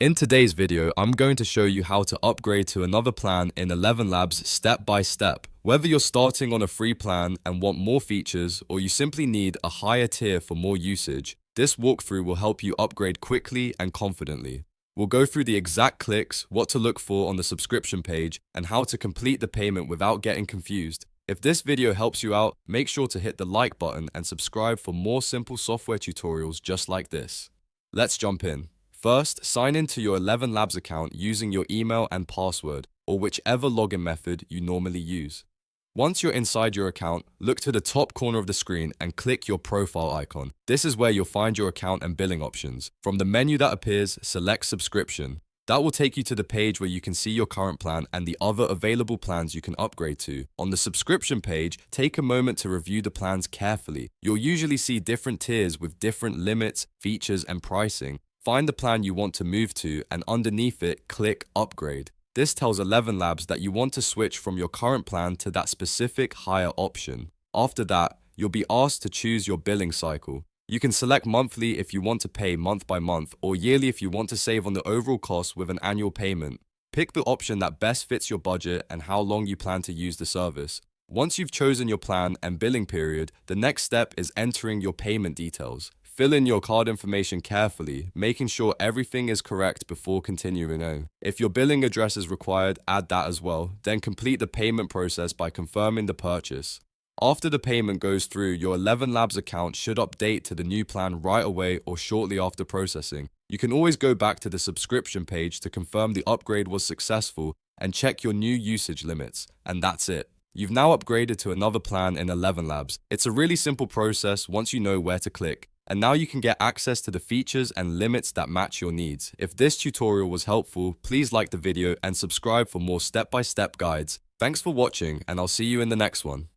In today's video, I'm going to show you how to upgrade to another plan in ElevenLabs step by step. Whether you're starting on a free plan and want more features, or you simply need a higher tier for more usage, this walkthrough will help you upgrade quickly and confidently. We'll go through the exact clicks, what to look for on the subscription page, and how to complete the payment without getting confused. If this video helps you out, make sure to hit the like button and subscribe for more simple software tutorials just like this. Let's jump in. First, sign into your ElevenLabs account using your email and password, or whichever login method you normally use. Once you're inside your account, look to the top corner of the screen and click your profile icon. This is where you'll find your account and billing options. From the menu that appears, select Subscription. That will take you to the page where you can see your current plan and the other available plans you can upgrade to. On the subscription page, take a moment to review the plans carefully. You'll usually see different tiers with different limits, features, and pricing. Find the plan you want to move to, and underneath it, click Upgrade. This tells ElevenLabs that you want to switch from your current plan to that specific higher option. After that, you'll be asked to choose your billing cycle. You can select monthly if you want to pay month by month, or yearly if you want to save on the overall cost with an annual payment. Pick the option that best fits your budget and how long you plan to use the service. Once you've chosen your plan and billing period, the next step is entering your payment details. Fill in your card information carefully, making sure everything is correct before continuing on. If your billing address is required, add that as well. Then complete the payment process by confirming the purchase. After the payment goes through, your ElevenLabs account should update to the new plan right away or shortly after processing. You can always go back to the subscription page to confirm the upgrade was successful and check your new usage limits. And that's it. You've now upgraded to another plan in ElevenLabs. It's a really simple process once you know where to click. And now you can get access to the features and limits that match your needs. If this tutorial was helpful, please like the video and subscribe for more step-by-step guides. Thanks for watching, and I'll see you in the next one.